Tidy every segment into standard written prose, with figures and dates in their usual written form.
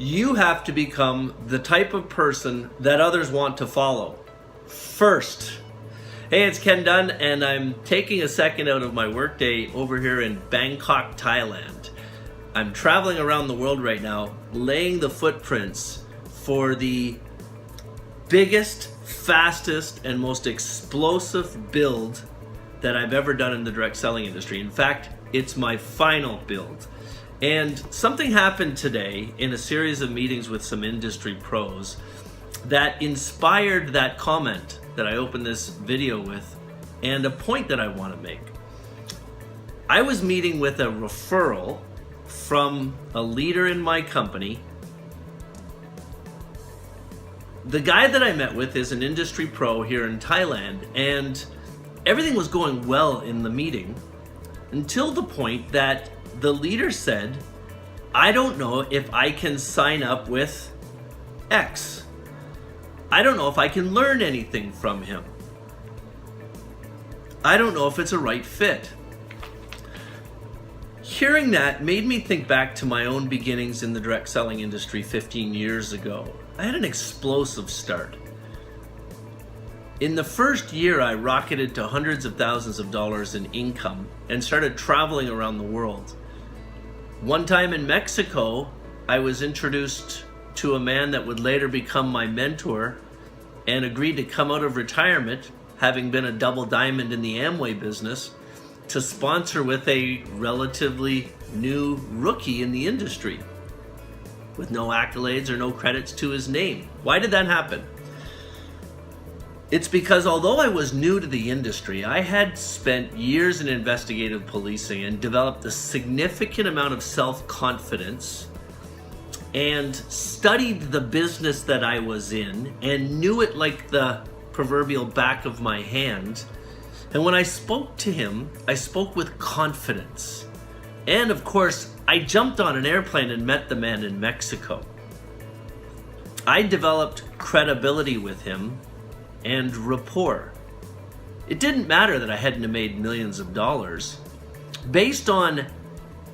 You have to become the type of person that others want to follow first. Hey, it's Ken Dunn, and I'm taking a second out of my workday over here in Bangkok, Thailand. I'm traveling around the world right now, laying the footprints for the biggest, fastest, and most explosive build that I've ever done in the direct selling industry. In fact, it's my final build. And something happened today in a series of meetings with some industry pros that inspired that comment that I opened this video with, and a point that I want to make. I was meeting with a referral from a leader in my company. The guy that I met with is an industry pro here in Thailand, and everything was going well in the meeting until the point that the leader said, I don't know if I can sign up with X. I don't know if I can learn anything from him. I don't know if it's a right fit. Hearing that made me think back to my own beginnings in the direct selling industry 15 years ago. I had an explosive start. In the first year, I rocketed to hundreds of thousands of dollars in income and started traveling around the world. One time in Mexico, I was introduced to a man that would later become my mentor and agreed to come out of retirement, having been a double diamond in the Amway business, to sponsor with a relatively new rookie in the industry with no accolades or no credits to his name. Why did that happen? It's because although I was new to the industry, I had spent years in investigative policing and developed a significant amount of self-confidence and studied the business that I was in and knew it like the proverbial back of my hand. And when I spoke to him, I spoke with confidence. And of course, I jumped on an airplane and met the man in Mexico. I developed credibility with him and rapport. It didn't matter that I hadn't made millions of dollars. Based on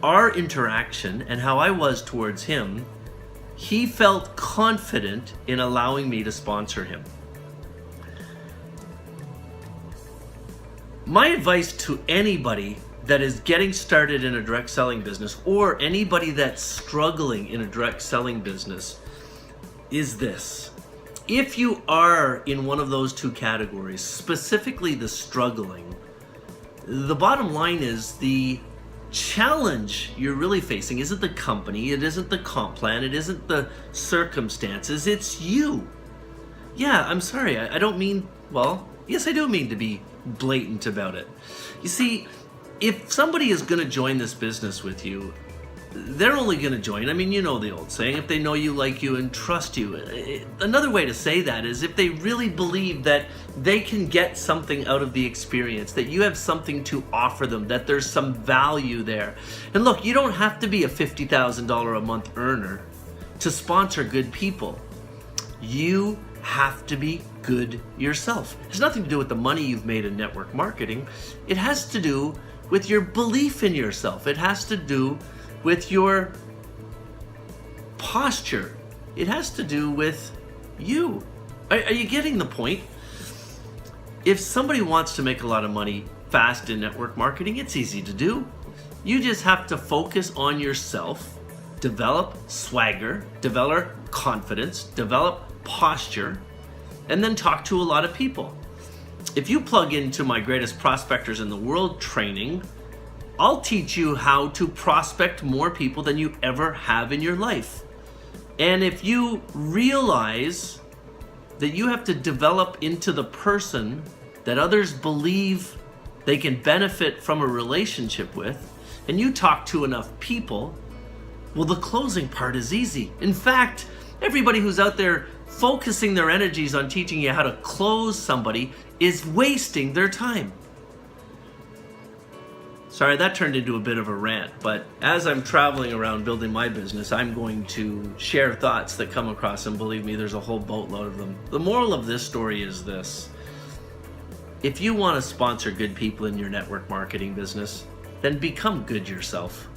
our interaction and how I was towards him, he felt confident in allowing me to sponsor him. My advice to anybody that is getting started in a direct selling business, or anybody that's struggling in a direct selling business, is this. If you are in one of those two categories, specifically the struggling, the bottom line is the challenge you're really facing isn't the company, it isn't the comp plan, it isn't the circumstances, it's you. Yeah, I'm sorry, I don't mean, well, yes, I do mean to be blatant about it. You see, if somebody is going to join this business with you, they're only going to join, I mean, you know the old saying, if they know you, like you, and trust you. Another way to say that is if they really believe that they can get something out of the experience, that you have something to offer them, that there's some value there. And look, you don't have to be a $50,000 a month earner to sponsor good people. You have to be good yourself. It has nothing to do with the money you've made in network marketing. It has to do with your belief in yourself. It has to do with your posture. It has to do with you. Are you getting the point? If somebody wants to make a lot of money fast in network marketing, it's easy to do. You just have to focus on yourself, develop swagger, develop confidence, develop posture, and then talk to a lot of people. If you plug into my Greatest Prospectors in the World training, I'll teach you how to prospect more people than you ever have in your life. And if you realize that you have to develop into the person that others believe they can benefit from a relationship with, and you talk to enough people, well, the closing part is easy. In fact, everybody who's out there focusing their energies on teaching you how to close somebody is wasting their time. Sorry, that turned into a bit of a rant, but as I'm traveling around building my business, I'm going to share thoughts that come across, and believe me, there's a whole boatload of them. The moral of this story is this. If you want to sponsor good people in your network marketing business, then become good yourself.